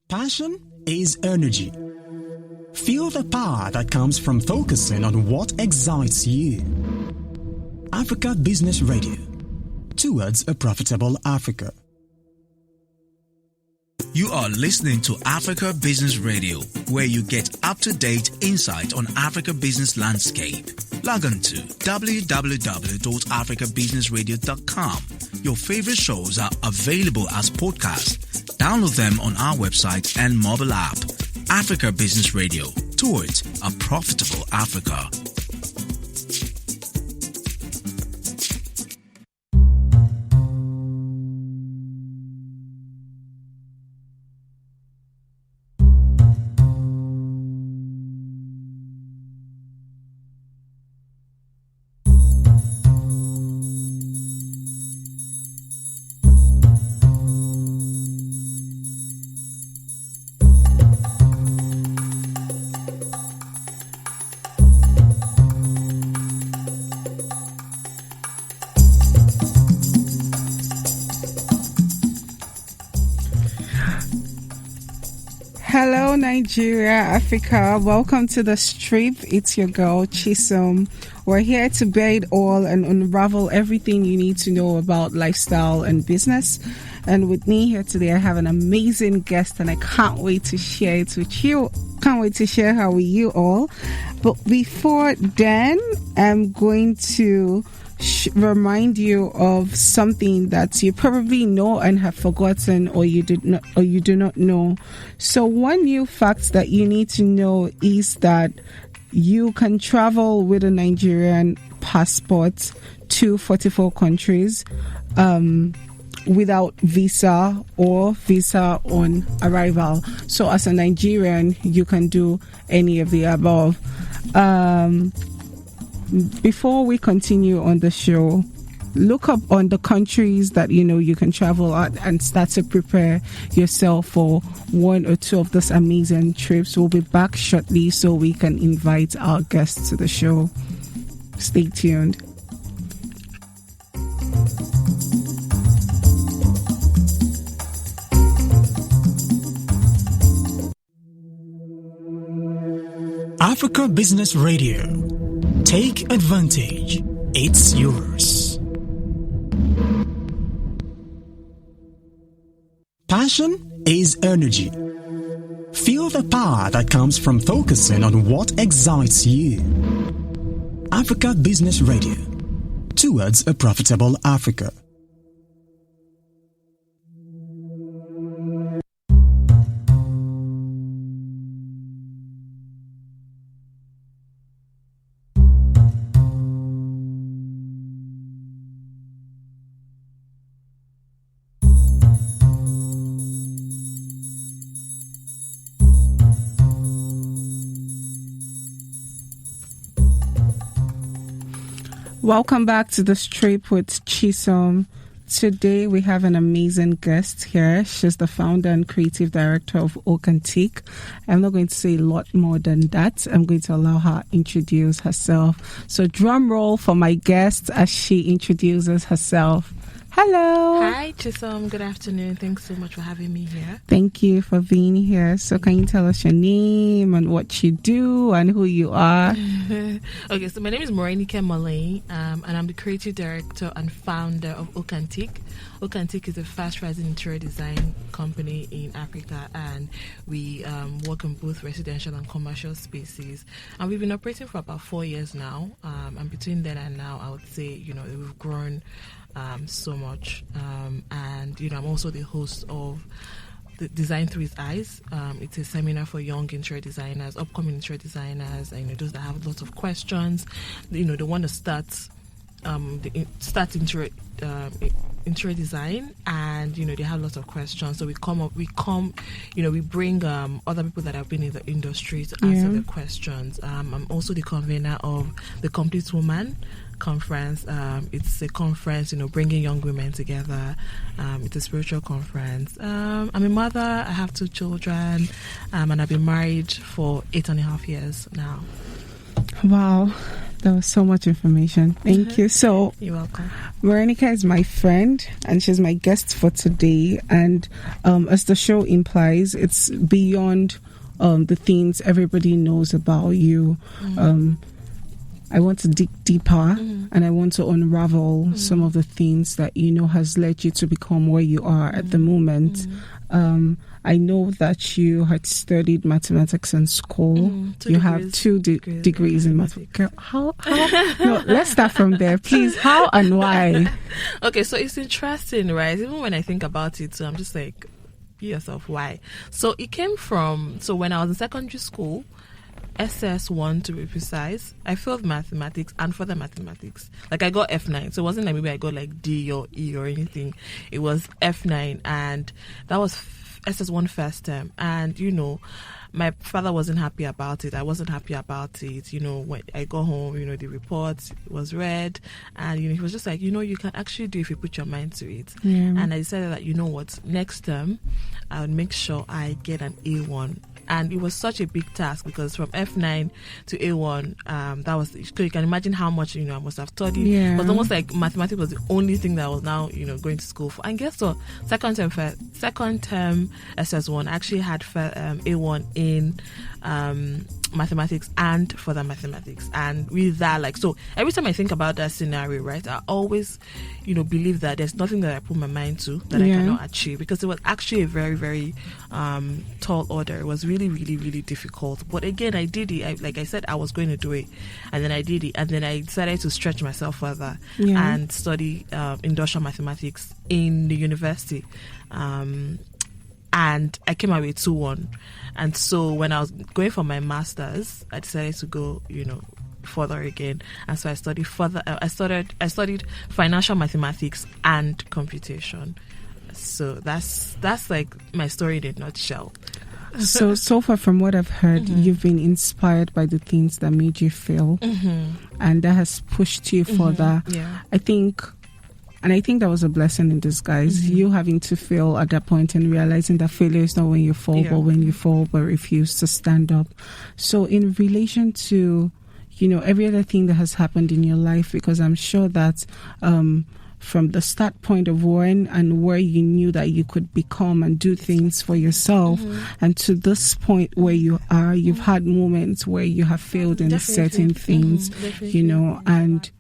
Passion is energy. Feel the power that comes from focusing on what excites you. Africa Business Radio. Towards a profitable Africa. You are listening to Africa Business Radio, where you get up-to-date insight on Africa business landscape. Log on to www.africabusinessradio.com. Your favorite shows are available as podcasts. Download them on our website and mobile app. Africa Business Radio, towards a profitable Africa. Hello, Nigeria, Africa. Welcome to the Strip. It's your girl, Chisom. We're here to bear it all and unravel everything you need to know about lifestyle and business. And with me here today, I have an amazing guest, and I can't wait to share it with you. Can't wait to share her with you all. But before then, I'm going to remind you of something that you probably know and have forgotten, or you do not know. So one new fact that you need to know is that you can travel with a Nigerian passport to 44 countries without visa or visa on arrival. So as a Nigerian, you can do any of the above. Before we continue on the show, look up on the countries that you can travel at and start to prepare yourself for one or two of those amazing trips. We'll be back shortly so we can invite our guests to the show. Stay tuned. Africa Business Radio. Take advantage. It's yours. Passion is energy. Feel the power that comes from focusing on what excites you. Africa Business Radio. Towards a profitable Africa. Welcome back to the Strip with Chisom. Today we have an amazing guest here. She's the founder and creative director of Morenike. I'm not going to say a lot more than that. I'm going to allow her introduce herself. So drum roll for my guest as she introduces herself. Hello. Hi, Chisom. Good afternoon. Thanks so much for having me here. Thank you for being here. So can you tell us your name and what you do and who you are? Okay, so my name is Morenike and I'm the creative director and founder of Morenike. Morenike is a fast-rising interior design company in Africa, and we work in both residential and commercial spaces. And we've been operating for about 4 years now. And between then and now, I would say, we've grown so much. And, I'm also the host of the Design Through His Eyes. It's a seminar for young interior designers, upcoming interior designers, and those that have lots of questions. They want to start interior design, and they have lots of questions. So we bring other people that have been in the industry to answer the questions. I'm also the convener of the Complete Woman conference. It's a conference, bringing young women together. It's a spiritual conference. I'm a mother. I have 2 children, and I've been married for 8.5 years now. Wow, That was so much information. Thank you. So, You're welcome. Morenike is my friend and she's my guest for today. And as the show implies, it's beyond the things everybody knows about you. I want to dig deeper and I want to unravel some of the things that has led you to become where you are at the moment. I know that you had studied mathematics in school. You have 2 degrees in mathematics. How? No, let's start from there, please. How and why? Okay, so it's interesting, right? Even when I think about it, so I'm just like, yourself, why? So it came from, when I was in secondary school, SS1 to be precise, I failed mathematics and further mathematics. Like I got F9, so it wasn't like maybe I got like D or E or anything. It was F9, and that was SS1 first term. And my father wasn't happy about it. I wasn't happy about it. When I got home, the report was read, and he was just like, you can actually do if you put your mind to it. And I decided that next term I would make sure I get an A1. And it was such a big task because from F9 to A1, that was, you can imagine how much, I must have studied. It was almost like mathematics was the only thing that I was now, going to school for. And guess what? Second term SS1 actually had A1 in mathematics and further mathematics. And with that, so every time I think about that scenario, right, I always, believe that there's nothing that I put my mind to that I cannot achieve, because it was actually a very, very tall order. It was really, really, really difficult. But again, I did it. Like I said, I was going to do it, and then I did it, and then I decided to stretch myself further and study industrial mathematics in the university. And I came out with 2-1. And so when I was going for my master's, I decided to go, further again. And so I studied further. I studied financial mathematics and computation. So that's like my story in a nutshell. So far from what I've heard, you've been inspired by the things that made you fail, and that has pushed you further. I think that was a blessing in disguise. You having to fail at that point and realizing that failure is not when you fall, but when you fall but refuse to stand up. So in relation to, every other thing that has happened in your life, because I'm sure that from the start point of when and where you knew that you could become and do things for yourself, and to this point where you are, you've had moments where you have failed in certain things, and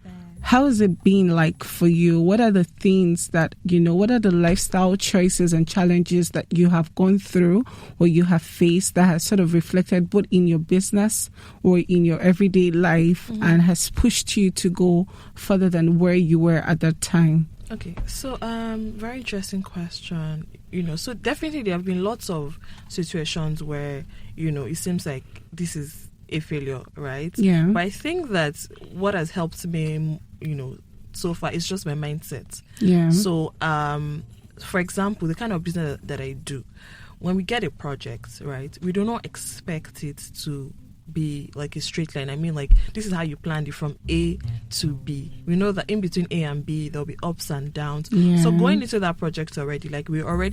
how has it been like for you? What are the things that, what are the lifestyle choices and challenges that you have gone through or you have faced that has sort of reflected both in your business or in your everyday life and has pushed you to go further than where you were at that time? Okay, so very interesting question. So definitely there have been lots of situations where, it seems like this is a failure, right? Yeah. But I think that what has helped me, so far is just my mindset. Yeah. So, for example, the kind of business that I do, when we get a project, right, we do not expect it to be like a straight line. I mean, like, this is how you planned it from A to B. We know that in between A and B there'll be ups and downs. So going into that project already,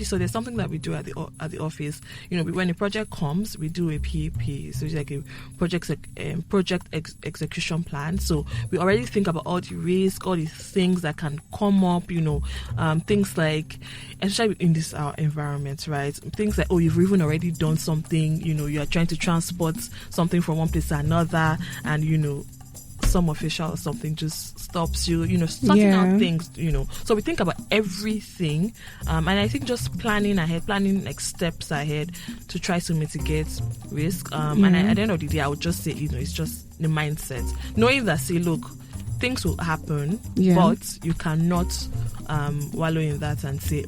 so there's something that we do at the office. When a project comes, we do a PEP, so it's like a project execution plan. So we already think about all the risks, all the things that can come up. Things like, especially in this environment, right? Things like, you've even already done something. You are trying to transport something from one place to another, and some official or something just stops you, sorting out things, so we think about everything, and I think just planning like steps ahead to try to mitigate risk, and at the end of the day I would just say, it's just the mindset, knowing that, say, look, things will happen, but you cannot wallow in that and say,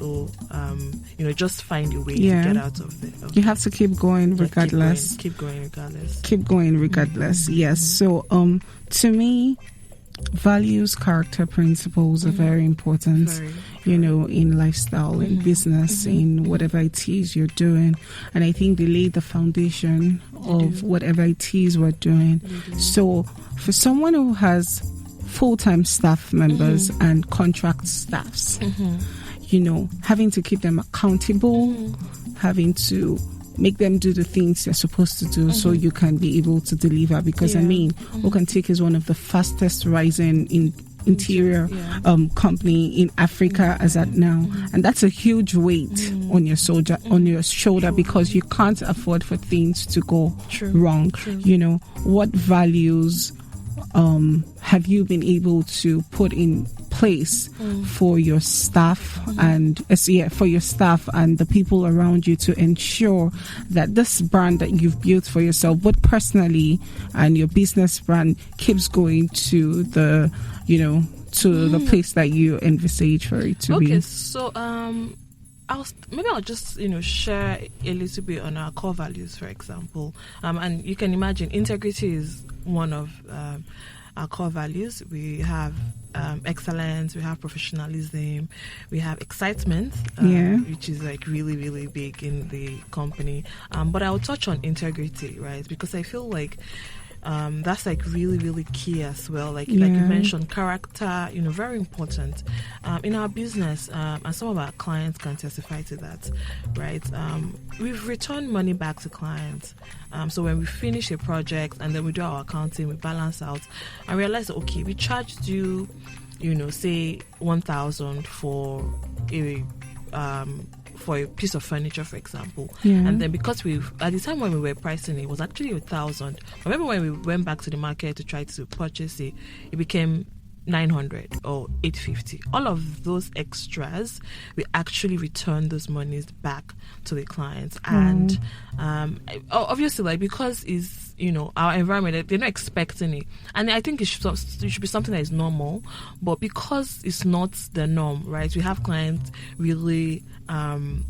just find a way to get out of it. You have to keep going regardless. Keep going regardless. Keep going regardless. Yes. So, to me, values, character, principles are very important. In lifestyle, in business, in whatever it is you're doing, and I think they lay the foundation of whatever it is we're doing. So, for someone who has full-time staff members and contract staffs, having to keep them accountable, having to make them do the things they're supposed to do so you can be able to deliver. Because Morenike is one of the fastest rising interior company in Africa as at now, and that's a huge weight on your shoulder because you can't afford for things to go wrong. You know, what values have you been able to put in place for your staff and the people around you to ensure that this brand that you've built for yourself, both personally and your business brand, keeps going to the the place that you envisage for it to be? Okay, so I'll just share a little bit on our core values, for example, and you can imagine integrity is one of our core values. We have excellence, we have professionalism, we have excitement, which is like really, really big in the company. But I'll touch on integrity, right? Because I feel like that's like really, really key as well. Like you mentioned, character, very important in our business, and some of our clients can testify to that, right? We've returned money back to clients. So when we finish a project and then we do our accounting, we balance out and realize that, okay, we charged you, say 1,000 for a piece of furniture, for example, and then because at the time when we were pricing it was actually 1,000. I remember when we went back to the market to try to purchase it, it became 900 or 850. All of those extras, we actually returned those monies back to the clients. And obviously, like, because it's our environment, they're not expecting it, and I think it should be something that is normal. But because it's not the norm, right? We have clients really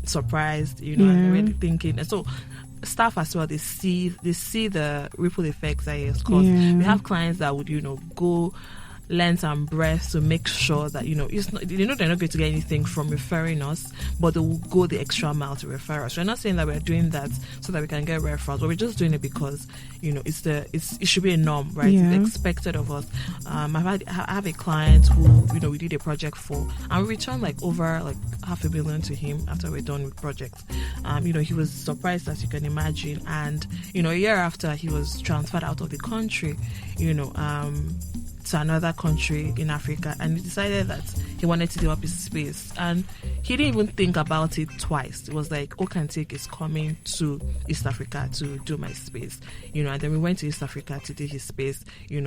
surprised, and really thinking, and so staff as well, they see the ripple effects that it's caused. We have clients that would go length and breadth to make sure that it's not, they're not going to get anything from referring us, but they will go the extra mile to refer us. We're not saying that we're doing that so that we can get referrals, but we're just doing it because it should be a norm, right? It's expected of us. I have a client who we did a project for, and we returned like over like $500,000 to him after we're done with projects. He was surprised, as you can imagine, and a year after he was transferred out of the country, to another country in Africa, and he decided that he wanted to develop his space, and he didn't even think about it twice. It was like, Morenike is coming to East Africa to do my space, and then we went to East Africa to do his space. He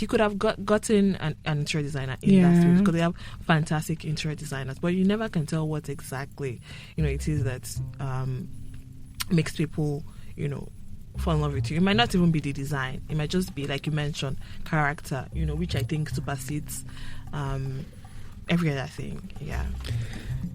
could have gotten an interior designer in that space because they have fantastic interior designers, but you never can tell what exactly it is that makes people fall in love with you. It might not even be the design. It might just be, like you mentioned, character, which I think supersedes every other thing. Yeah.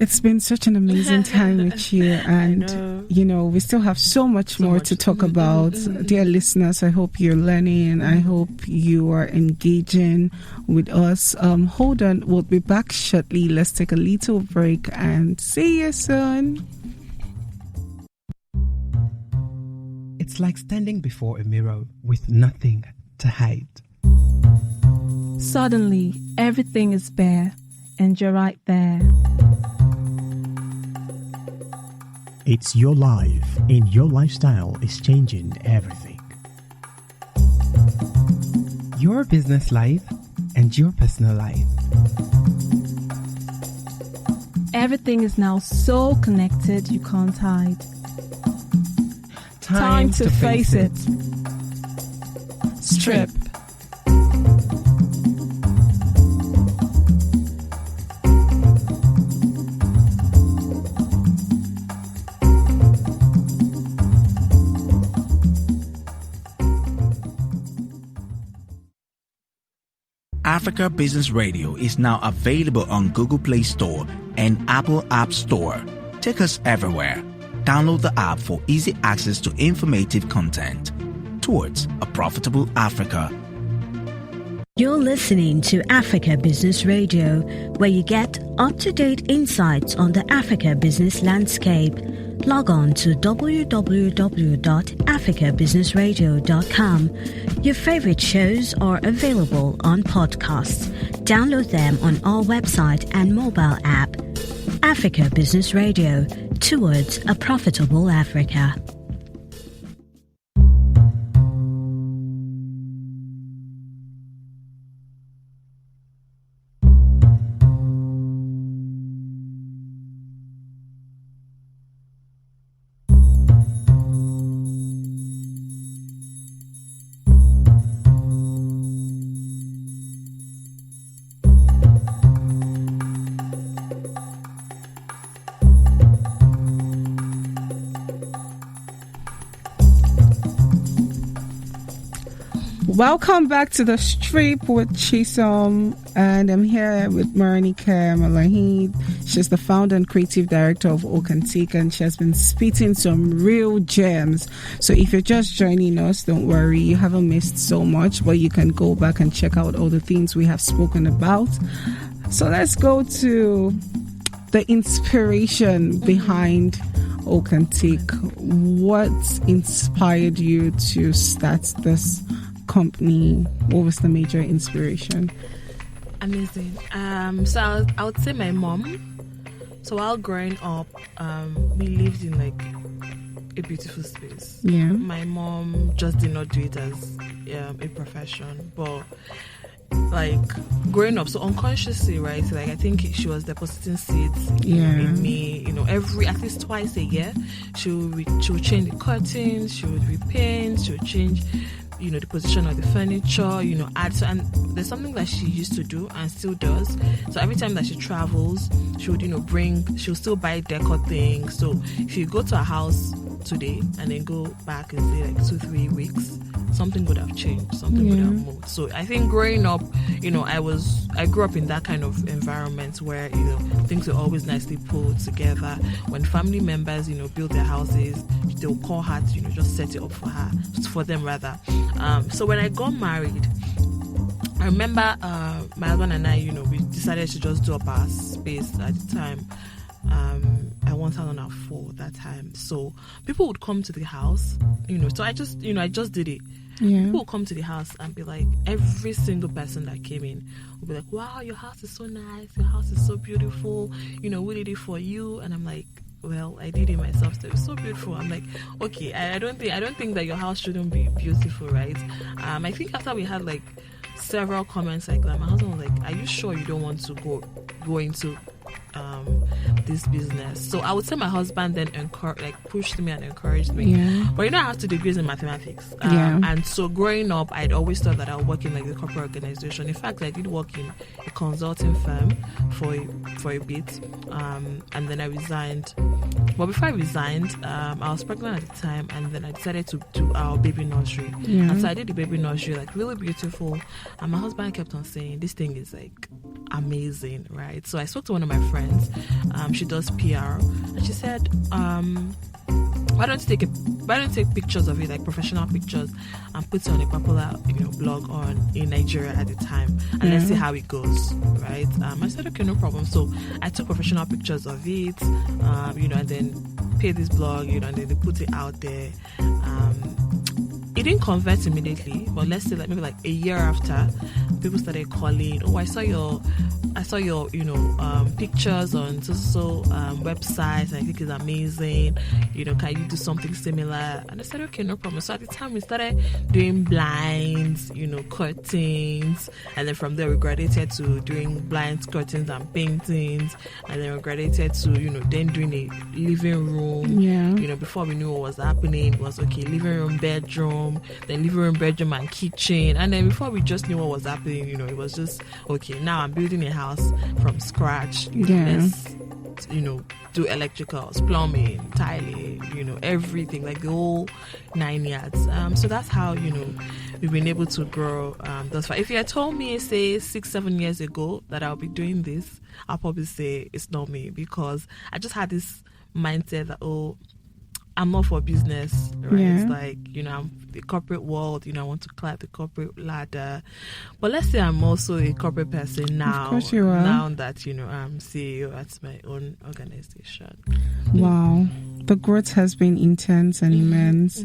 It's been such an amazing time with you, and we still have so much more to talk about. Dear listeners, I hope you're learning. I hope you are engaging with us. Hold on, we'll be back shortly. Let's take a little break and see you soon. It's like standing before a mirror with nothing to hide. Suddenly, everything is bare, and you're right there. It's your life, and your lifestyle is changing everything. Your business life and your personal life. Everything is now so connected you can't hide. Time to face it. Strip. Africa Business Radio is now available on Google Play Store and Apple App Store. Take us everywhere. Download the app for easy access to informative content towards a profitable Africa. You're listening to Africa Business Radio, where you get up-to-date insights on the Africa business landscape. Log on to www.africabusinessradio.com. Your favorite shows are available on podcasts. Download them on our website and mobile app. Africa Business Radio, towards a profitable Africa. Welcome back to the Strip with Chisom, and I'm here with Morenike Malahid. She's the founder and creative director of Morenike, and she has been spitting some real gems. So if you're just joining us, don't worry, you haven't missed so much, but you can go back and check out all the things we have spoken about. So let's go to the inspiration behind Morenike. What inspired you to start this company? What was the major inspiration? Amazing. So I would say my mom. So while growing up, we lived in like a beautiful space. Yeah. My mom just did not do it as a profession, but like growing up, so unconsciously, right? Like I think she was depositing seeds in me. At least twice a year, she would change the curtains, she would repaint, she would change the position of the furniture, add. So, and there's something that she used to do and still does. So every time that she travels, she would, she'll still buy decor things. So if you go to a house today and then go back and say like 2-3 weeks, something would have changed, something would have moved. So I think growing up, I grew up in that kind of environment where, things were always nicely put together. When family members, build their houses, they'll call her to, just set it up for them rather. So when I got married, I remember my husband and I, we decided to just do up our space at the time. I 1004 that time. So people would come to the house, so I just did it. Yeah. People would come to the house and be like, every single person that came in would be like, wow, your house is so nice, your house is so beautiful, we did it for you. And I'm like, well, I did it myself, so it was so beautiful. I'm like, okay, I don't think that your house shouldn't be beautiful, right? I think after we had like several comments like that, my husband was like, are you sure you don't want to go into this business? So I would say my husband then pushed me and encouraged me. Yeah. But I have 2 degrees in mathematics. And so growing up, I'd always thought that I would work in like the corporate organization. In fact, I did work in a consulting firm for a bit. And then I resigned. But before I resigned, I was pregnant at the time, and then I decided to do our baby nursery. Yeah. And so I did the baby nursery, like really beautiful. And my husband kept on saying, this thing is like amazing, right? So I spoke to one of my friends. She does PR, and she said, why don't you take pictures of it, like professional pictures, and put it on a popular blog in Nigeria at the time, and let's see how it goes, right? I said, okay, no problem. So I took professional pictures of it, and then paid this blog, and then they put it out there. It didn't convert immediately, but let's say like maybe like a year after, people started calling. Oh, I saw your pictures on so websites, and I think it's amazing. Can you do something similar? And I said, okay, no problem. So at the time we started doing blinds, curtains, and then from there we graduated to doing blinds, curtains, and paintings, and then we graduated to then doing a living room. Yeah. Before we knew what was happening, it was okay, living room, bedroom, then living room, bedroom, and kitchen. And then before we just knew what was happening, it was just okay. Now I'm building a house from scratch. Let's do electricals, plumbing, tiling, everything, like the whole 9 yards. So that's how we've been able to grow thus far. If you had told me, say 6-7 years ago, that I'll be doing this, I'll probably say it's not me, because I just had this mindset that I'm not for business, right? Yeah. It's like, I'm the corporate world, I want to climb the corporate ladder. But let's say I'm also a corporate person now. Of course you are. Now that, I'm CEO at my own organization. Wow. The growth has been intense and immense,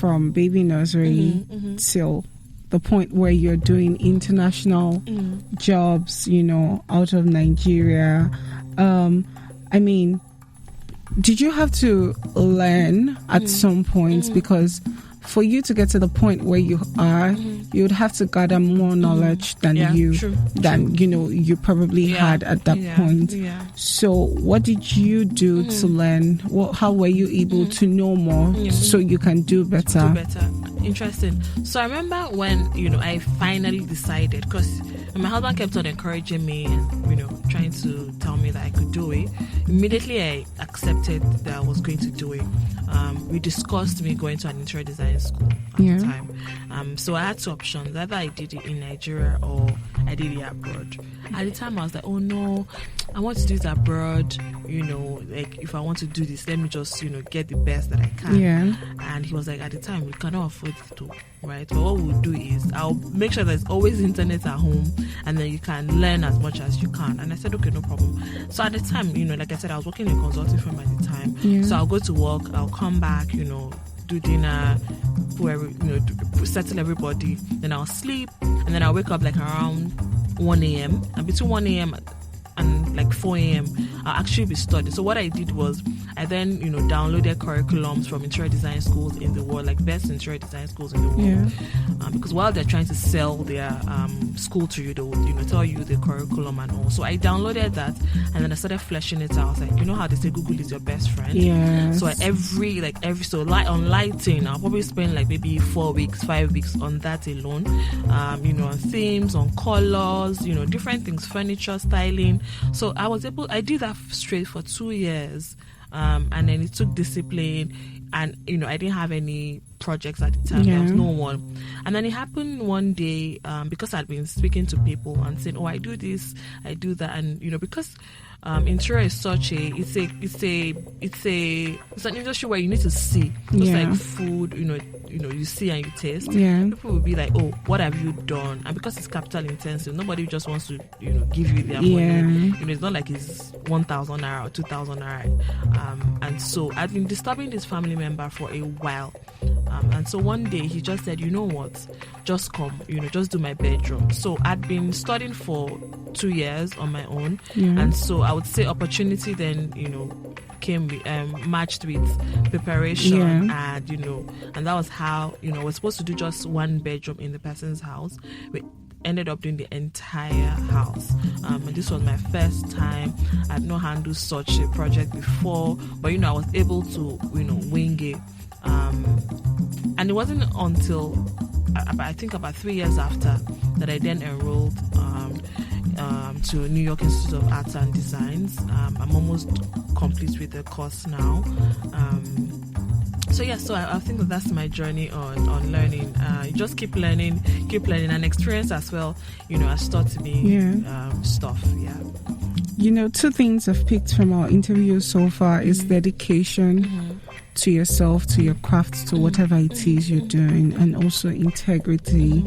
from baby nursery till the point where you're doing international jobs, out of Nigeria. I mean, did you have to learn at some point? Because for you to get to the point where you are, you would have to gather more knowledge than you probably had at that point. Yeah. So what did you do to learn? How were you able to know more so you can do better? Interesting. So I remember when, I finally decided, because my husband kept on encouraging me and, trying to tell me that I could do it. Immediately I accepted that I was going to do it. We discussed me going to an interior design school at the time. So I had two options. Either I did it in Nigeria or I did it abroad. At the time I was like, oh no, I want to do it abroad. Like if I want to do this, let me just, get the best that I can. Yeah. And he was like, at the time, we cannot afford to, right? But what we'll do is I'll make sure there's always internet at home and then you can learn as much as you can. And I said, okay, no problem. So at the time, like I said, I was working in a consulting firm at the time. Yeah. So I'll go to work, I'll come back, do dinner, settle everybody, then I'll sleep, and then I'll wake up like around 1 a.m. And between 1 a.m. and like 4 a.m. I'll actually be studying. So what I did was I then, downloaded curriculums from interior design schools in the world, like best interior design schools in the world. Yeah. Because while they're trying to sell their school to you, they would, tell you the curriculum and all. So I downloaded that and then I started fleshing it out. I was like, how they say Google is your best friend? Yeah. So on lighting, I'll probably spend like maybe 4 weeks, 5 weeks on that alone. On themes, on colors, different things, furniture, styling. So I did that straight for 2 years. And then it took discipline, and I didn't have any projects at the time. There was no one. And then it happened one day, because I'd been speaking to people and saying, oh, I do this, I do that, and because interior is such it's an industry where you need to see, just like food, you see and you taste. People will be like, oh, what have you done? And because it's capital intensive, nobody just wants to give you their money. It's not like it's 1,000 naira or 2,000 naira. And so I've been disturbing this family member for a while, and so one day he just said, you know what, just come, just do my bedroom. So I'd been studying for 2 years on my own, and so I would say opportunity then came matched with preparation, and and that was how we're supposed to do just one bedroom in the person's house. We ended up doing the entire house, and this was my first time. I'd not handled such a project before, but I was able to wing it, and it wasn't until I think about 3 years after that I then enrolled to New York Institute of Arts and Designs. I'm almost complete with the course now. So I think that's my journey on learning. You just keep learning, and experience as well, has taught me stuff. Two things I've picked from our interview so far is dedication to yourself, to your craft, to whatever it is you're doing, and also integrity.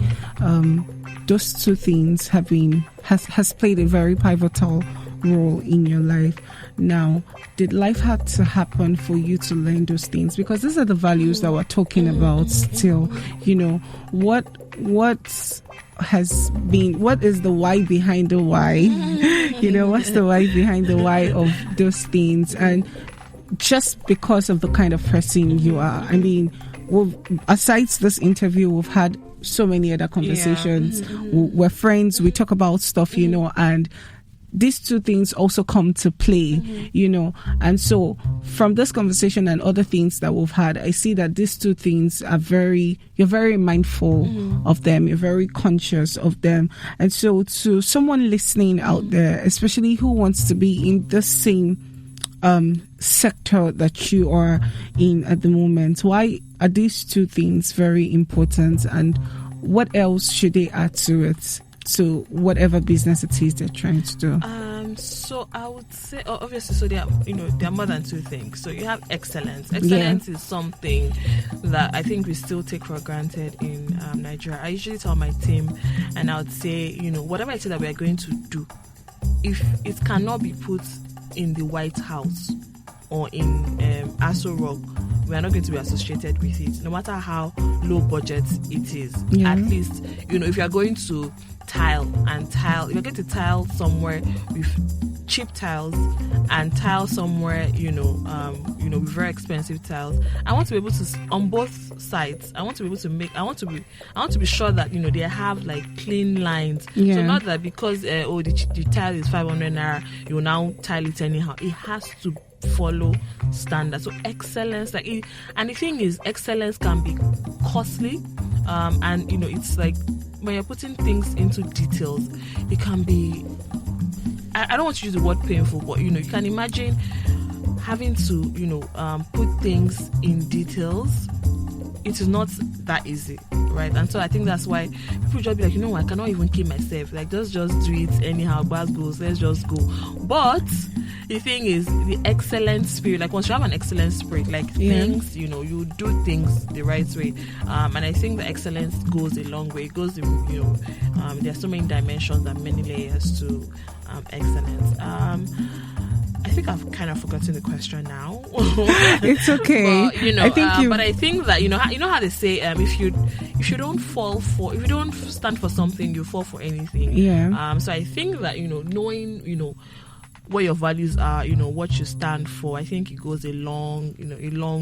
Those two things has played a very pivotal role in your life. Now, did life have to happen for you to learn those things? Because these are the values that we're talking about still. What is the why behind the why? What's the why behind the why of those things? And just because of the kind of person you are. I mean, aside this interview, we've had so many other conversations. We're friends, we talk about stuff, and these two things also come to play, and so from this conversation and other things that we've had, I see that these two things are you're very mindful of them, you're very conscious of them. And so to someone listening out there, especially who wants to be in the same sector that you are in at the moment, why are these two things very important, and what else should they add to it, to whatever business it is they're trying to do? So I would say, obviously, so there are more than two things. So you have excellence. Excellence is something that I think we still take for granted in Nigeria. I usually tell my team, and I would say, whatever it is that we are going to do, if it cannot be put in the White House or in Aso Rock, we are not going to be associated with it, no matter how low budget it is. At least, if you are going to tile, if you're going to tile somewhere with cheap tiles and tile somewhere, with very expensive tiles, I want to be able to, on both sides, I want to be able to I want to be sure that, they have like clean lines. Yeah. So not that because, the tile is 500 naira, you will now tile it anyhow. It has to follow standards. So excellence, and the thing is, excellence can be costly, and it's like when you're putting things into details, it can be, I don't want to use the word painful, but you can imagine having to put things in details. It is not that easy, right? And so I think that's why people just be like, I cannot even keep myself, like just do it anyhow, bad goes, let's just go. But the thing is, the excellent spirit, like once you have an excellent spirit, like things, you do things the right way, and I think the excellence goes a long way. It goes in, there are so many dimensions and many layers to excellence. I think I've kind of forgotten the question now. It's okay. But, I think but I think that how they say, if you don't stand for something, you fall for anything. Yeah. So I think that knowing what your values are, what you stand for, I think it goes a long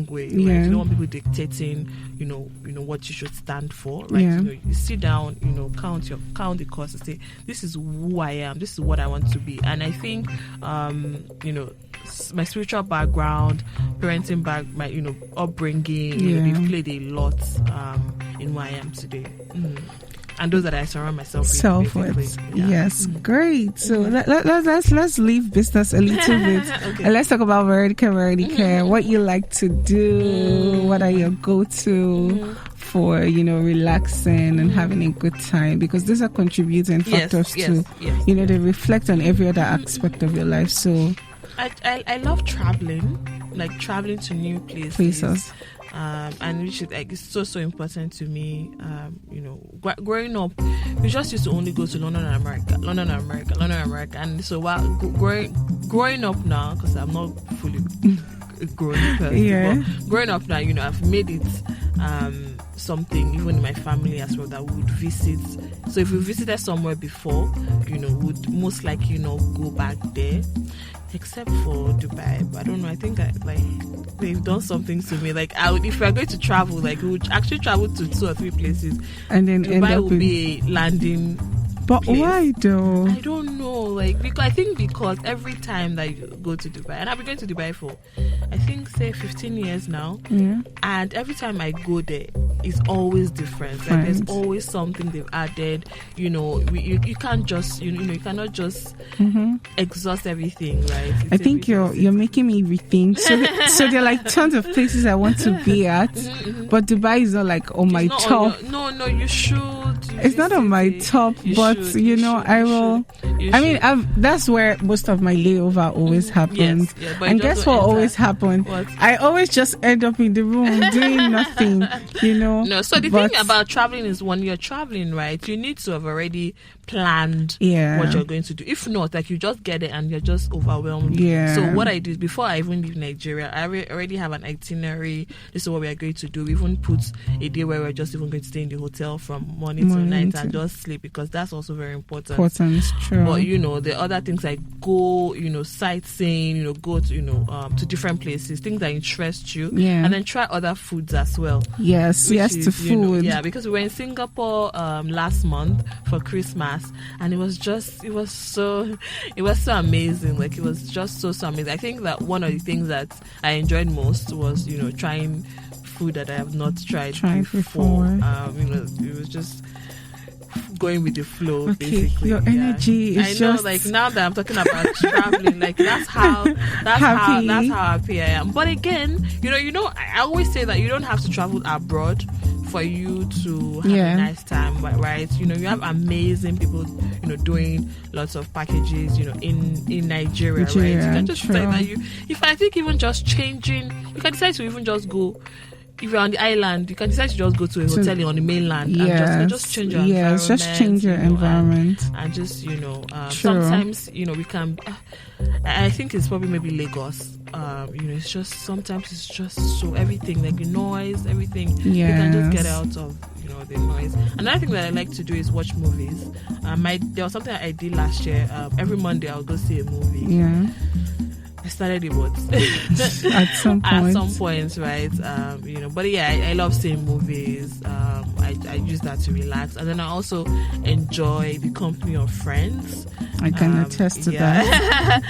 way. Right? Yeah. You don't want people dictating, what you should stand for, right? Yeah. You sit down, count the cost and say, this is who I am, this is what I want to be. And I think, my spiritual background, parenting my upbringing, they've played a lot in who I am today. And those that I surround myself with. Yes, great. So let's leave business a little bit. Okay. And let's talk about Morenike. What you like to do, what are your go-to for, relaxing and having a good time, because these are contributing factors to, they reflect on every other aspect of your life. So I love traveling, like traveling to new places. And which is like, it's so important to me. Growing up, we just used to only go to London and America. And so while growing up now, because I'm not fully grown person, but growing up now, I've made it something, even in my family as well, that we would visit. So if we visited somewhere before, would most likely go back there. Except for Dubai, but I don't know. I think they've done something to me. Like if we are going to travel, like we would actually travel to 2 or 3 places, and then Dubai will be a landing. But place. Why though? I don't know. Because every time that you go to Dubai, and I've been going to Dubai for, I think, say 15 years now, and every time I go there, it's always different. Like there's always something they've added. You can't just you cannot just exhaust everything, right? I think you're making me rethink. So there are like tons of places I want to be at, but Dubai is not like on my top. No, you should. It's not on my top, but I will. I mean, that's where most of my layover always happens. Yes, and guess what always happens? I always just end up in the room doing nothing, No, so the thing about traveling is when you're traveling, right, you need to have already planned what you're going to do. If not, like you just get it and you're just overwhelmed. Yeah. So what I did before I even leave Nigeria, I already have an itinerary. This is what we are going to do. We even put a day where we're just even going to stay in the hotel from morning till night and just sleep, because that's also very important. True. But the other things like go, sightseeing, go to different places, things that interest you, and then try other foods as well. Yes, to food. Because we were in Singapore last month for Christmas, and it was so amazing. Like it was just so amazing. I think that one of the things that I enjoyed most was trying food that I have not tried before. It was just going with the flow, basically. Your energy is I know, just... like now that I'm talking about traveling, like that's how happy I am. But again, I always say that you don't have to travel abroad for you to have a nice time, right? You have amazing people, doing lots of packages, in Nigeria, right? You can just say that I think even just changing, you can decide to even just go. If you're on the island, you can decide to just go to a hotel on the mainland and just change your environment. Just change your environment. And just, sometimes, we can... I think it's probably maybe Lagos. it's just sometimes it's just so everything like the noise, everything. Yes. You can just get out of the noise. Another thing that I like to do is watch movies. There was something I did last year. Every Monday I'll go see a movie. Yeah. I started it, but at some point, right? But yeah, I love seeing movies. I use that to relax, and then I also enjoy the company of friends. I can attest to that.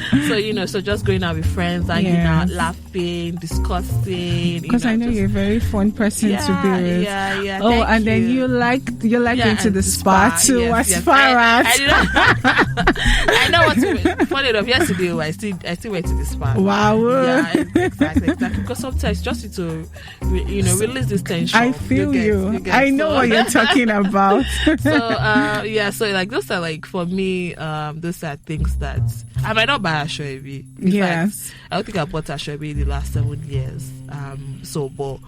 So just going out with friends, hanging out, laughing, discussing. Because I know you're a very fun person to be with. Yeah. Oh, and then you like going to the spa too. Yes. Far as I know what to do. Funny enough, yesterday I still went to the spa. Wow. Yeah, exactly. Because sometimes just to release this tension. I feel you. I know what you're talking about. So like those are like for me. Those are things that I might not buy Ashwebi. Yes. I don't think I bought Ashwebi in the last 7 years. But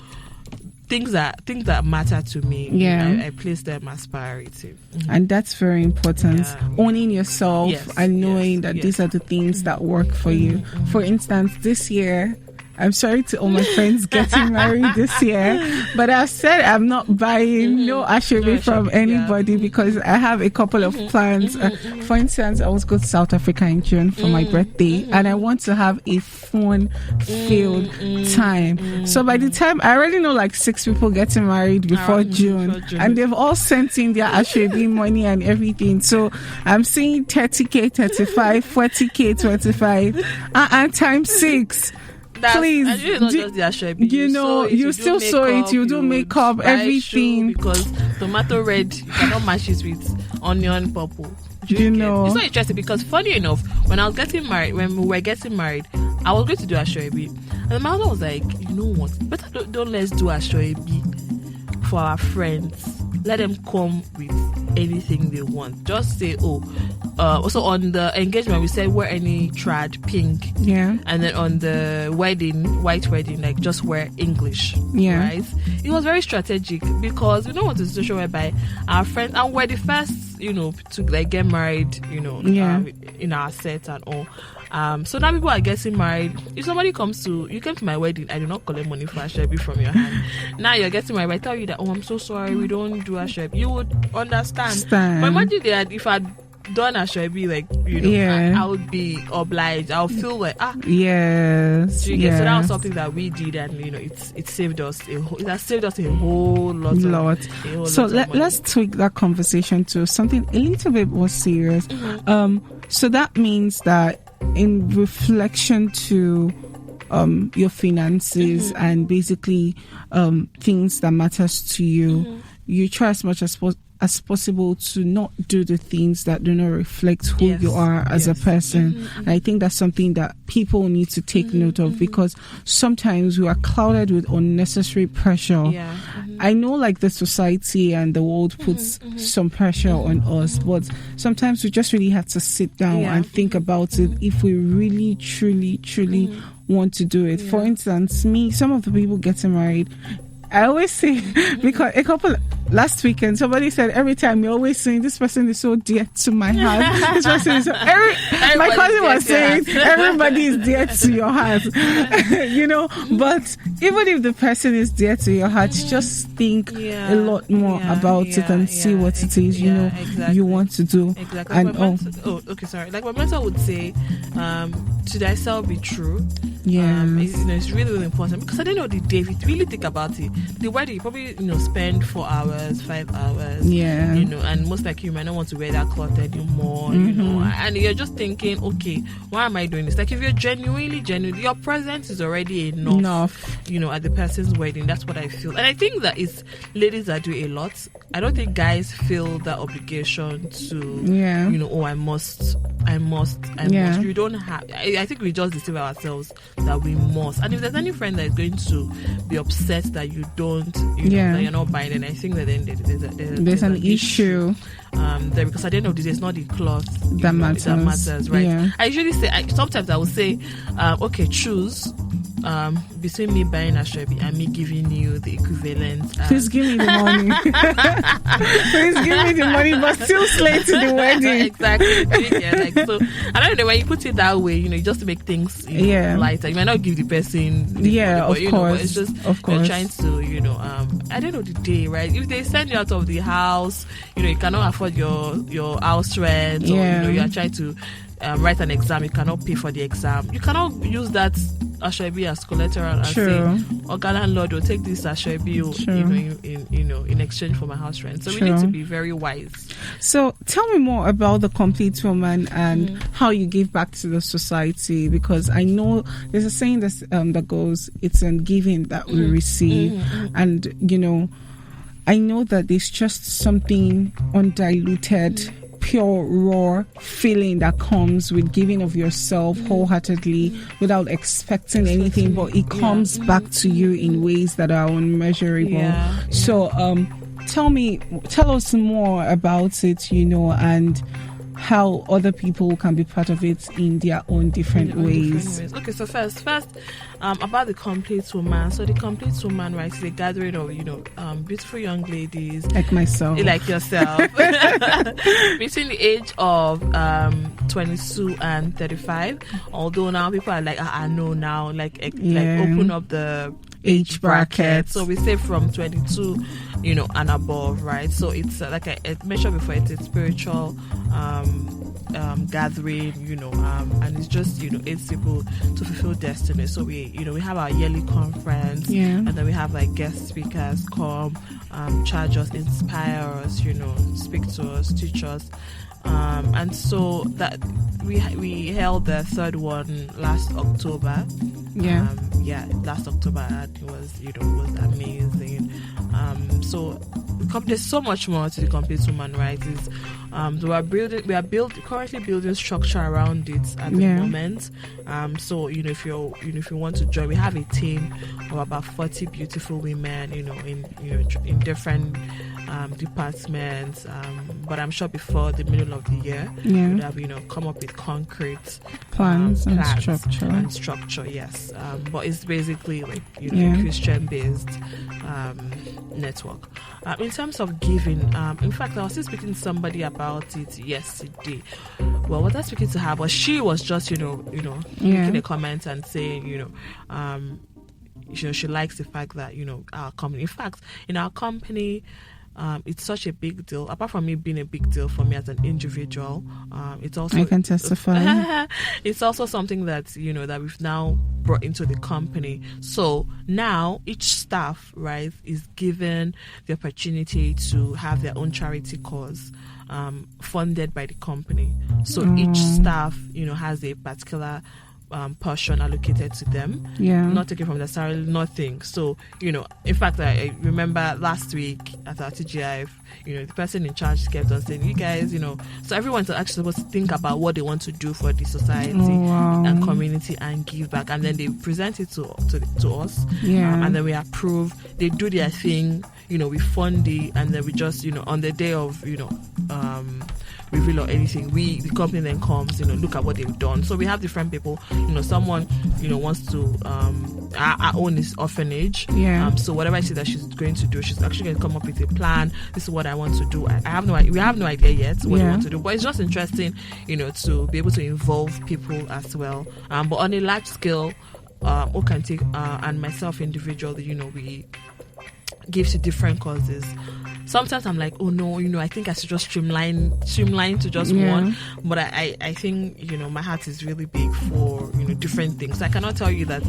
things that matter to me, I place them as priority. Mm-hmm. And that's very important. Owning yourself and knowing that these are the things that work for you. For instance, this year, I'm sorry to all my friends getting married this year, but I've said I'm not buying no Ashwebi from anybody because I have a couple of plans. For instance, I was going to South Africa in June for my birthday, and I want to have a fun-filled time. So by the time, I already know like 6 people getting married before June, and they've all sent in their Ashwebi money and everything. So I'm seeing 30K, 35, 40K, 25, and times 6. Please, and you not just the Ashwebi. You still sew it. You do makeup, everything. Because tomato red, you cannot match it with onion purple. It's so interesting because funny enough, when we were getting married, I was going to do Ashwebi, and my husband was like, you know what? Better don't let's do Ashwebi for our friends. Let them come with anything they want. Just say, also on the engagement we said wear any trad pink, and then on the wedding, white wedding, like just wear English, right? It was very strategic because we don't want a situation whereby our friends, and we're the first, to like get married, in our set and all. So now people are getting married. If somebody you came to my wedding, I do not collect money for Ashwebi from your hand. Now you're getting married, I tell you that, I'm so sorry, we don't do Ashwebi. You would understand. But imagine that if I'd done Ashwebi, I would be obliged. I'll feel like, yes. So that was something that we did, and it saved us. It has saved us a whole lot. So let's tweak that conversation to something a little bit more serious. So that means that in reflection to your finances and basically things that matters to you, you try as much as possible to not do the things that do not reflect who you are as a person. And I think that's something that people need to take note of, because sometimes we are clouded with unnecessary pressure. I know like the society and the world puts some pressure on us, but sometimes we just really have to sit down and think about it if we really, truly want to do it. For instance, some of the people getting married, I always say, because last weekend, somebody said, every time you're always saying, this person is so dear to my heart. This person is so, my cousin was saying, everybody is dear to your heart. But even if the person is dear to your heart, just think a lot more about it and see what it is, you want to do. Exactly. And Like my mentor would say, to thyself be true. It's really, really important, because at the end of the day, if you really think about it, the wedding you probably spend 4 hours, 5 hours, and most likely you might not want to wear that cloth anymore, and you're just thinking, okay, why am I doing this? Like if you're genuinely, your presence is already enough. At the person's wedding. That's what I feel, and I think that it's ladies that do a lot. I don't think guys feel that obligation to, I must. You don't have. I think we just deceive ourselves that we must. And if there's any friend that is going to be upset that you don't, that you're not buying, then I think that then there's an issue there, because at the end of the day, it's not the cloth that matters, right? I usually say, sometimes I will say, okay, choose between me buying Ashwebi and me giving you the equivalent. Please give me the money. Please give me the money, but still slay to the wedding. Exactly. Yeah, like, so I don't know, when you put it that way, just to make things lighter. You might not give the person the money, but, of course. But it's just of course. You're trying to, at the end of the day, right? If they send you out of the house, you cannot afford your house rent, or you are trying to write an exam, you cannot pay for the exam. You cannot use that Ashwebi as collateral and say, "Oga landlord will take this Ashwebi, in exchange for my house rent." So we need to be very wise. So tell me more about the Complete Woman and how you give back to the society, because I know there's a saying that goes, "It's in giving that we receive," and I know that there's just something undiluted, pure, raw feeling that comes with giving of yourself wholeheartedly without expecting anything, but it comes back to you in ways that are unmeasurable. So tell us more about it, and how other people can be part of it in their own different ways. Okay, so first, about the Complete Woman. So the Complete Woman, right, is a gathering of beautiful young ladies like myself, like yourself, between the age of 22 and 35. Although now people are like, I know now, like open up the age bracket. So we say from 22, and above, right? So it's like I mentioned before, it's a spiritual gathering, and it's just 8 people to fulfill destiny. So we have our yearly conference, and then we have like guest speakers come, charge us, inspire us, speak to us, teach us. And so that we held the third one last October. Last October, and it was amazing. So there's so much more to the Complete Woman, right? We are currently building structure around it at the moment. So if you want to join, we have a team of about 40 beautiful women, in different departments, but I'm sure before the middle of the year we would have come up with concrete plans and structure. Yes, but it's basically like a Christian based network. In terms of giving, in fact, I was just speaking to somebody about it yesterday. Well, what I was speaking to her, but she was just making a comment and saying she likes the fact that our company. In fact, in our company, it's such a big deal. Apart from it being a big deal for me as an individual, it's also, I can testify. It's also something that that we've now brought into the company. So now each staff, right, is given the opportunity to have their own charity cause funded by the company. So each staff, has a particular portion allocated to them, not taken from the salary, nothing. So in fact, I remember last week at our TGI, the person in charge kept on saying, you guys, so everyone's actually supposed to think about what they want to do for the society and community and give back, and then they present it to us, and then we approve. They do their thing, we fund it, and then we just on the day of reveal or anything, the company then comes, look at what they've done. So we have different people, someone wants to our own is orphanage, so whatever I say that she's going to do, she's actually going to come up with a plan. This is what I want to do. We have no idea yet what we want to do, but it's just interesting to be able to involve people as well, but on a large scale, Okantik and myself individually, we give to different causes. Sometimes I'm like, oh no, I think I should just streamline to just one. But I think, my heart is really big for, different things. So I cannot tell you that,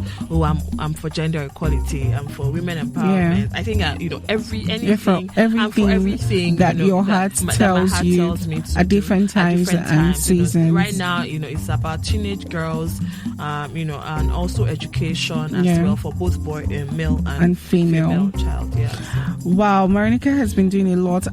I'm for gender equality, I'm for women empowerment. I think, everything that your heart tells me at different times and seasons. Right now, it's about teenage girls, and also education as well for both male and female child. Wow, Morenike has been doing a lot.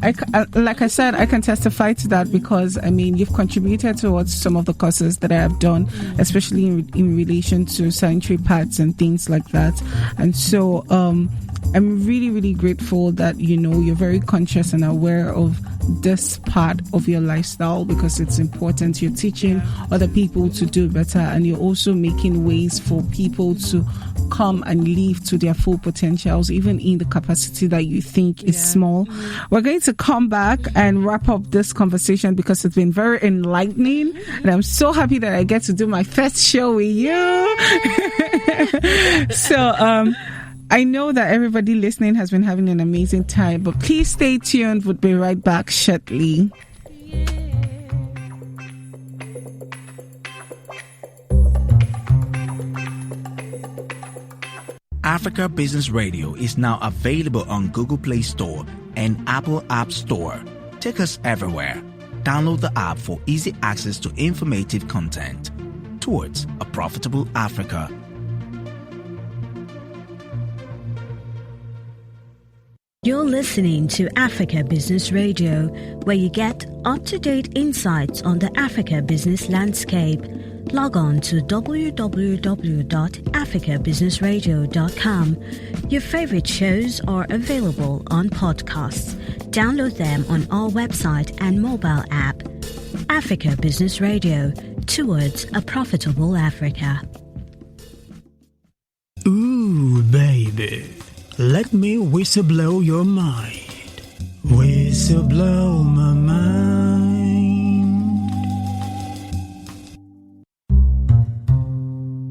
Like I said, I can testify to that because you've contributed towards some of the causes that I have done, especially in relation to sanitary pads and things like that. And so I'm really, really grateful that you're very conscious and aware of this part of your lifestyle because it's important. You're teaching other people to do better, and you're also making ways for people to come and live to their full potentials, even in the capacity that you think is small. We're going to come back and wrap up this conversation because it's been very enlightening, and I'm so happy that I get to do my first show with you. So I know that everybody listening has been having an amazing time, but please stay tuned. We'll be right back shortly. Africa Business Radio is now available on Google Play Store and Apple App Store. Take us everywhere. Download the app for easy access to informative content towards a profitable Africa. You're listening to Africa Business Radio, where you get up-to-date insights on the Africa business landscape. Log on to www.africabusinessradio.com. Your favorite shows are available on podcasts. Download them on our website and mobile app. Africa Business Radio, towards a profitable Africa. Ooh, baby. Let me whistle blow your mind. Whistle blow my mind.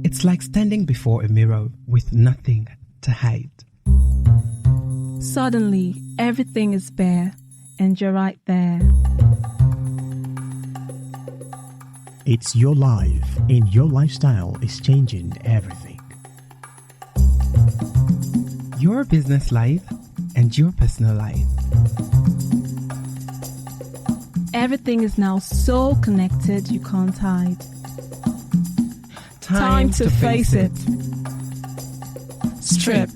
It's like standing before a mirror with nothing to hide. Suddenly, everything is bare, and you're right there. It's your life, and your lifestyle is changing everything. Your business life and your personal life. Everything is now so connected you can't hide. Time to face it. Strip.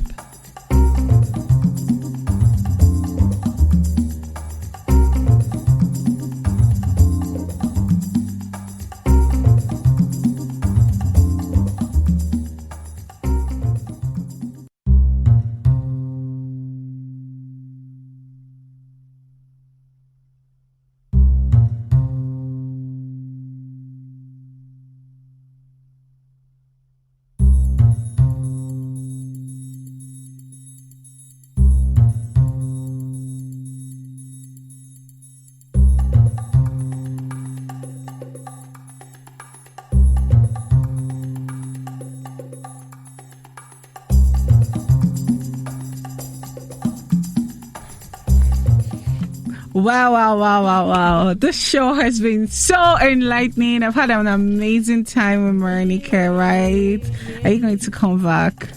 Wow. This show has been so enlightening. I've had an amazing time with Morenike, right? Are you going to come back?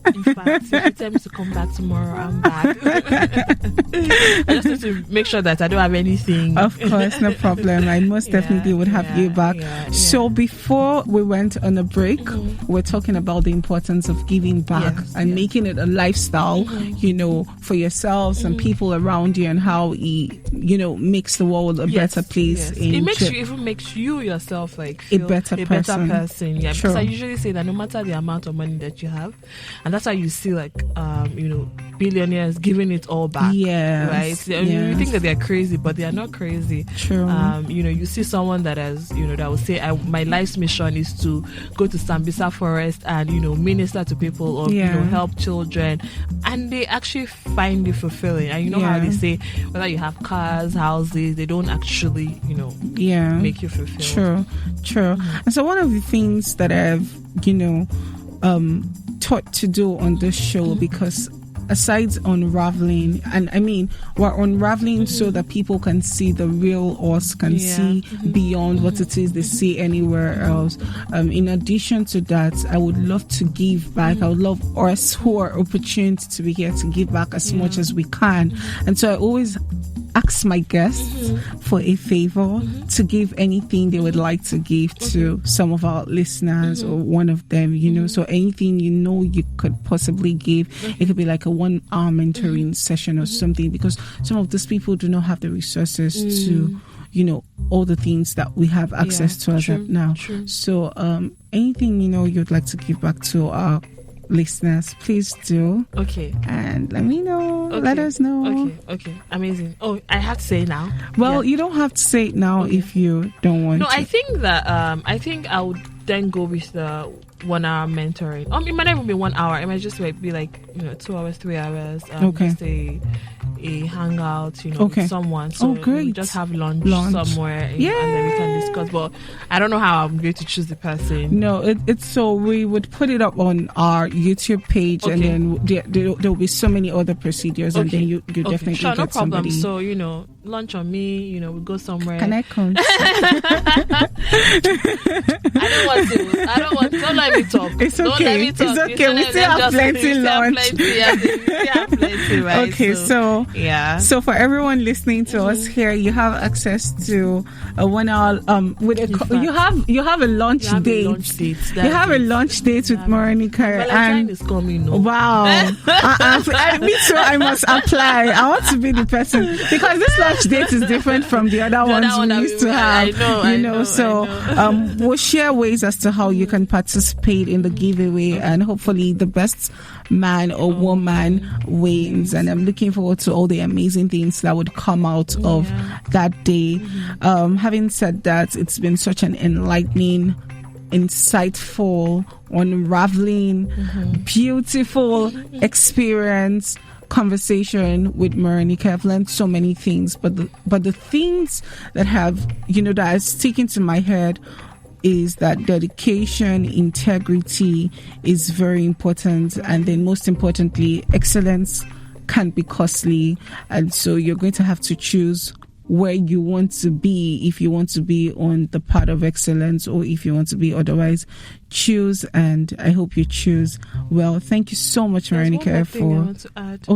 In fact, if you tell me to come back tomorrow, I'm back. I just need to make sure that I don't have anything. Of course, no problem. I most definitely would have you back. So before we went on a break, we're talking about the importance of giving back and making it a lifestyle, for yourselves and people around you, and how it, makes the world a better place. It makes you yourself feel a better person. Yeah, because I usually say that no matter the amount of money that you have, and that's why you see billionaires giving it all back. Right? You think that they're crazy, but they are not crazy. True. You see someone that has, that will say, my life's mission is to go to Sambisa Forest and, minister to people or, help children. And they actually find it fulfilling. And how they say, whether you have cars, houses, they don't actually, make you fulfilled. True. And so one of the things that I've, taught to do on this show, because aside unraveling, and I mean we're unraveling so that people can see the real us, can see beyond what it is they see anywhere else. In addition to that, I would love to give back. I would love us who are opportunity to be here to give back as much as we can. And so I always ask my guests for a favor to give anything they would like to give to some of our listeners or one of them, so anything you could possibly give. It could be like a 1-hour mentoring session or something, because some of these people do not have the resources to all the things that we have access to as of now. So anything you'd like to give back to our listeners, please do. Okay. And let me know. Okay. Let us know. Okay. Amazing. Oh, I have to say it now. Well, you don't have to say it now if you don't want to. No, I think that I think I would then go with the 1 hour mentoring. It might not even be 1 hour. It might just be like 2 hours, 3 hours. Just a hangout, with someone. So great. we just have lunch somewhere, and then we can discuss. But I don't know how I'm going to choose the person. No, it's so we would put it up on our YouTube page, and then there will be so many other procedures, and then you definitely sure, get no problem. somebody. So lunch on me. We go somewhere. Can I come? I don't want to. Don't let me talk. It's okay. Don't let me talk. It's okay. We still have plenty lunch. We have plenty, right? Okay, so yeah. So for everyone listening to us here, you have access to a 1 hour with you have a lunch date. You have a lunch date with Morenike. Valentine is coming. No? Wow. Me too. I must apply. I want to be the person because this lunch date is different from the other ones we used to have. I know. So we'll share ways as to how you can participate in the giveaway, and hopefully the best man or woman wins. And I'm looking forward to all the amazing things that would come out of that day. Having said that, it's been such an enlightening, insightful, unraveling, beautiful experience, conversation with Morenike. I've learned so many things, but the things that have that are sticking to my head is that dedication, integrity is very important, and then most importantly, excellence can be costly, and so you're going to have to choose where you want to be. If you want to be on the path of excellence, or if you want to be otherwise, choose, and I hope you choose well. Thank you so much, Morenike. I want to add,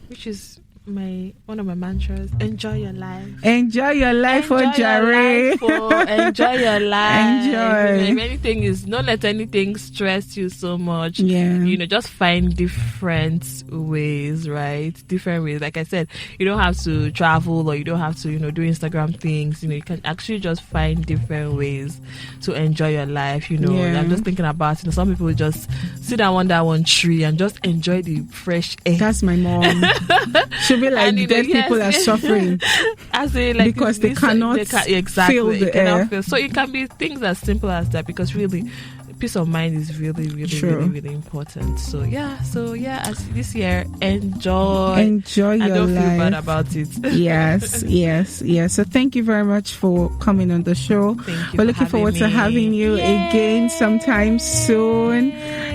which is one of my mantras: enjoy your life. Enjoy your life, Jare. Enjoy your life. Enjoy. If anything don't let anything stress you so much. Yeah. Just find different ways, right? Different ways. Like I said, you don't have to travel, or you don't have to, do Instagram things. You can actually just find different ways to enjoy your life. I'm just thinking about, some people just sit down under one tree and just enjoy the fresh air. That's my mom. She'll be like, dead people are suffering because they cannot feel the air. So it can be things as simple as that, because really peace of mind is really, really, really, really important. So as this year, enjoy your life. Don't feel bad about it. Yes. So thank you very much for coming on the show. We're looking forward to having you again sometime soon.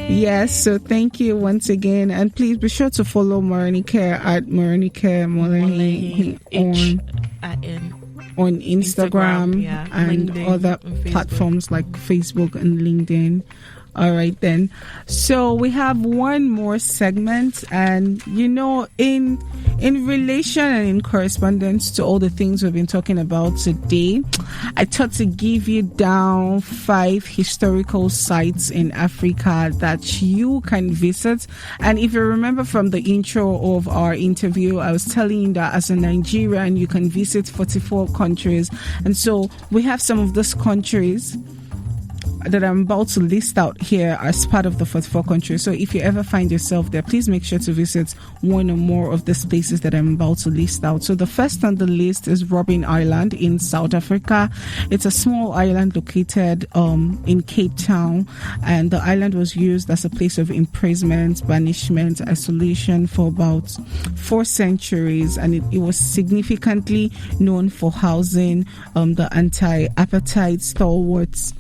Yes, so thank you once again, and please be sure to follow Morenike at Morenike Molehi on Instagram and LinkedIn, other platforms like Facebook and LinkedIn. All right then. So we have one more segment, and in relation and in correspondence to all the things we've been talking about today, I thought to give you down 5 historical sites in Africa that you can visit. And if you remember from the intro of our interview, I was telling you that as a Nigerian, you can visit 44 countries. And so we have some of those countries that I'm about to list out here as part of the 44 countries. So if you ever find yourself there, please make sure to visit one or more of these places that I'm about to list out. So the first on the list is Robben Island in South Africa. It's a small island located in Cape Town, and the island was used as a place of imprisonment, banishment, isolation for about 4 centuries, and it was significantly known for housing the anti-apartheid stalwarts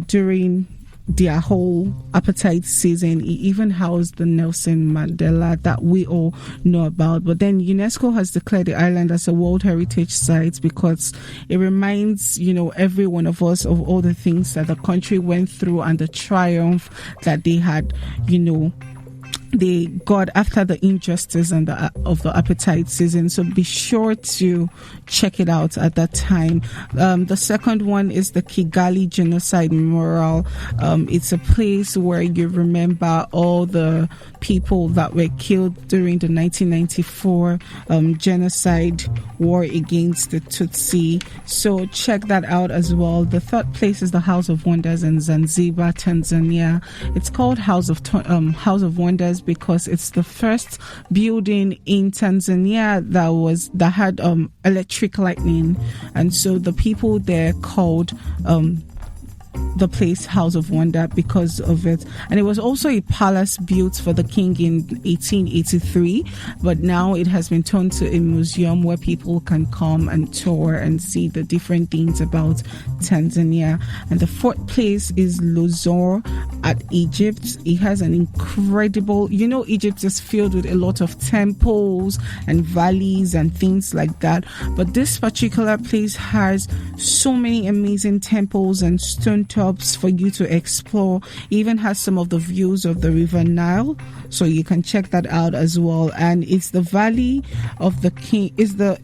during their whole apartheid season. It even housed the Nelson Mandela that we all know about. But then UNESCO has declared the island as a World Heritage Site because it reminds, every one of us of all the things that the country went through and the triumph that they had, they got after the injustice and of the apartheid season. So be sure to check it out at that time. The second one is the Kigali Genocide Memorial. It's a place where you remember all the people that were killed during the 1994 genocide war against the Tutsi. So check that out as well. The third place is the House of Wonders in Zanzibar, Tanzania. It's called House of Wonders because it's the first building in Tanzania that had electric lightning, and so the people there called the place House of Wonder because of it. And it was also a palace built for the king in 1883, but now it has been turned to a museum where people can come and tour and see the different things about Tanzania. And the fourth place is Luxor at Egypt. It has an incredible, Egypt is filled with a lot of temples and valleys and things like that, but this particular place has so many amazing temples and stone tops for you to explore. It even has some of the views of the River Nile, so you can check that out as well. And it's the Valley of the King. It's the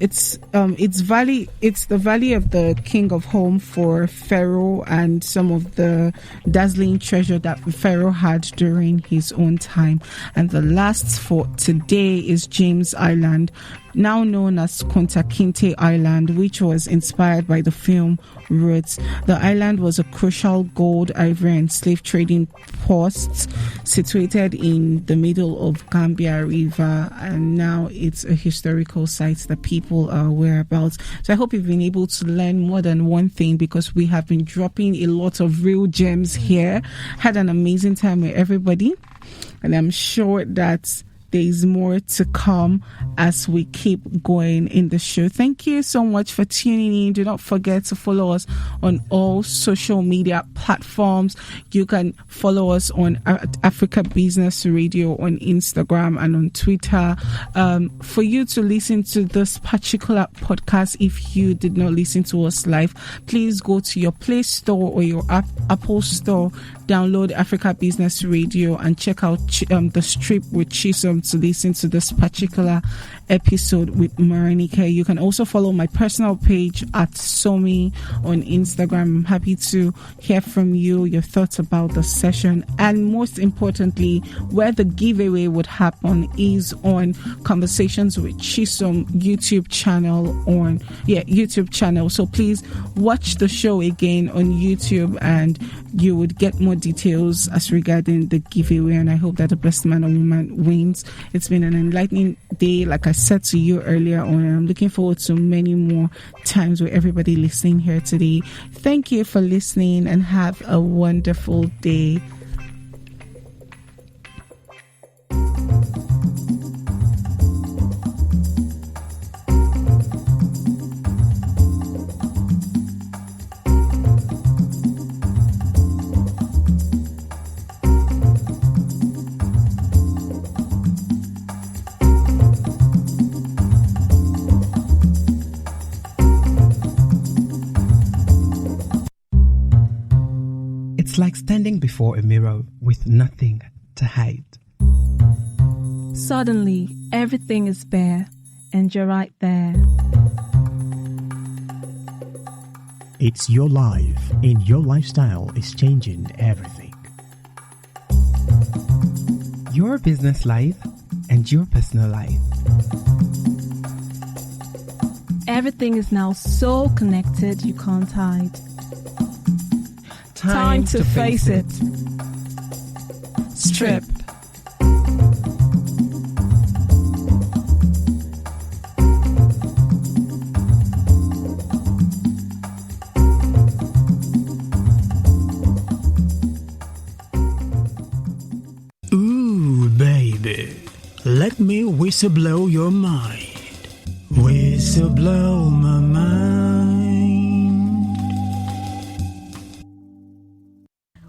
Valley of the King of Home for Pharaoh and some of the dazzling treasure that Pharaoh had during his own time. And the last for today is James Island, now known as Kunta Kinte Island, which was inspired by the film Roots. The island was a crucial gold, ivory and slave trading post situated in the middle of Gambia River, and now it's a historical site that people are aware about. So I hope you've been able to learn more than one thing, because we have been dropping a lot of real gems here. Had an amazing time with everybody, and I'm sure that there is more to come as we keep going in the show. Thank you so much for tuning in. Do not forget to follow us on all social media platforms. You can follow us on Africa Business Radio on Instagram and on Twitter. For you to listen to this particular podcast, if you did not listen to us live, please go to your Play Store or your Apple Store, download Africa Business Radio and check out the strip with Chisom to listen to this particular episode with Morenike. You can also follow my personal page at Somi on Instagram. I'm happy to hear from you, your thoughts about the session, and most importantly, where the giveaway would happen is on Conversations with Chisom YouTube channel. So please watch the show again on YouTube and you would get more details as regarding the giveaway. And I hope that the best man or woman wins. It's been an enlightening day, like I said to you earlier on. I'm looking forward to many more times with everybody listening here today. Thank you for listening and have a wonderful day. It's like standing before a mirror with nothing to hide. Suddenly, everything is bare, and you're right there. It's your life, and your lifestyle is changing everything. Your business life and your personal life. Everything is now so connected you can't hide. Time to face it. Strip. Ooh, baby, let me whistle blow your mind. Whistle blow my mind.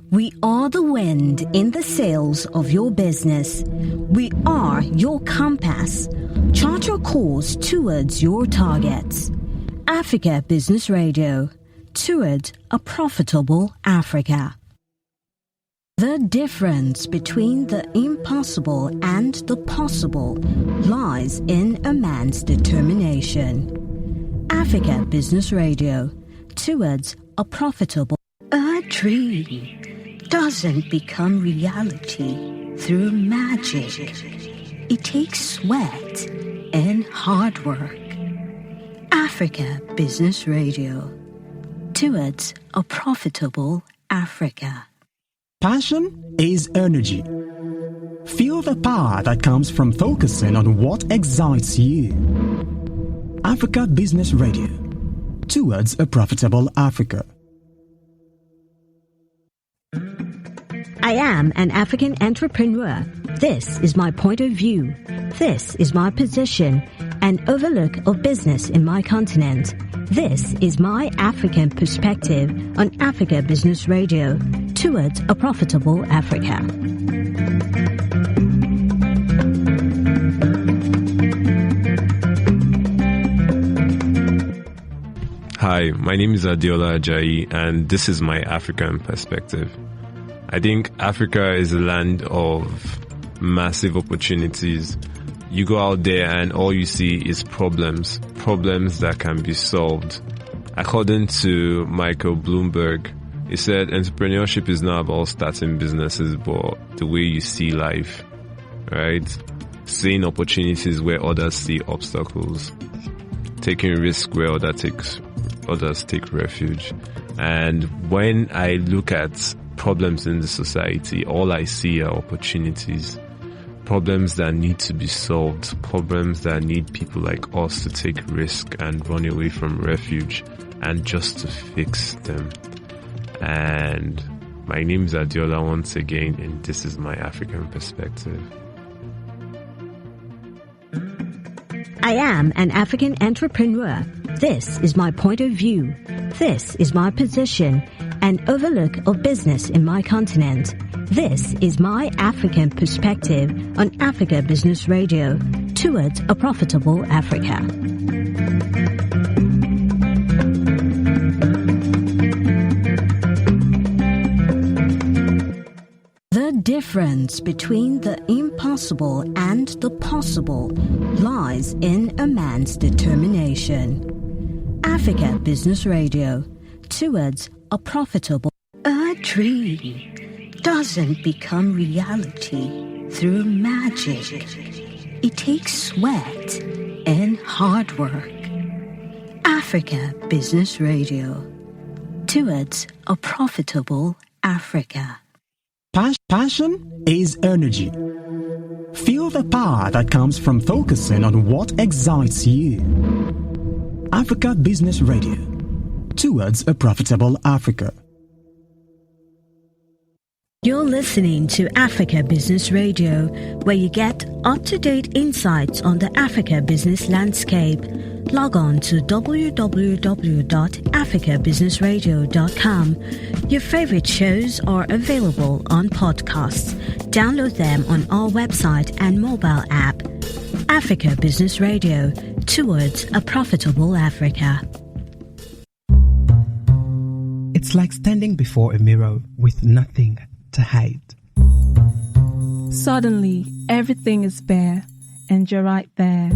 We are the wind in the sails of your business. We are your compass. Chart your course towards your targets. Africa Business Radio, towards a profitable Africa. The difference between the impossible and the possible lies in a man's determination. Africa Business Radio, towards a profitable... A dream doesn't become reality through magic. It takes sweat and hard work. Africa Business Radio, towards a profitable Africa. Passion is energy. Feel the power that comes from focusing on what excites you. Africa Business Radio, towards a profitable Africa. I am an African entrepreneur. This is my point of view. This is my position and overlook of business in my continent. This is my African perspective on Africa Business Radio, towards a profitable Africa. Hi, my name is Adiola Ajayi, and this is my African perspective. I think Africa is a land of massive opportunities. You go out there and all you see is problems that can be solved. According to Michael Bloomberg, he said entrepreneurship is not about starting businesses, but the way you see life, right? Seeing opportunities where others see obstacles, taking risk where others take refuge. And when I look at problems in the society, all I see are opportunities. Problems that need to be solved, problems that need people like us to take risk and run away from refuge and just to fix them. And my name is Adiola once again, and this is my African perspective. I am an African entrepreneur. This is my point of view. This is my position and overlook of business in my continent. This is my African perspective on Africa Business Radio, towards a profitable Africa. The difference between the impossible and the possible lies in a man's determination. Africa Business Radio, towards a profitable... A dream doesn't become reality through magic. It takes sweat and hard work. Africa Business Radio, towards a profitable Africa. Passion is energy. Feel the power that comes from focusing on what excites you. Africa Business Radio, towards a profitable Africa. You're listening to Africa Business Radio, where you get up-to-date insights on the Africa business landscape. Log on to www.africabusinessradio.com. Your favorite shows are available on podcasts. Download them on our website and mobile app. Africa Business Radio, towards a profitable Africa. It's like standing before a mirror with nothing to hide. Suddenly, everything is bare, and you're right there.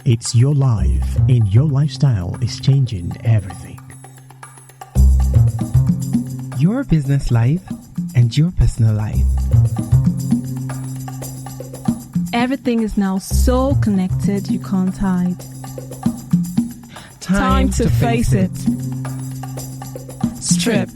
It's your life, and your lifestyle is changing everything. Your business life and your personal life. Everything is now so connected you can't hide. Time to face it. Strip.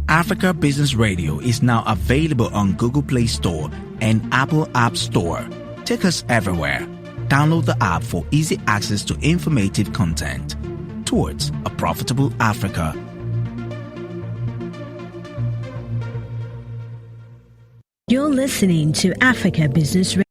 Africa Business Radio is now available on Google Play Store and Apple App Store. Take us everywhere. Download the app for easy access to informative content. Towards a profitable Africa. You're listening to Africa Business Radio.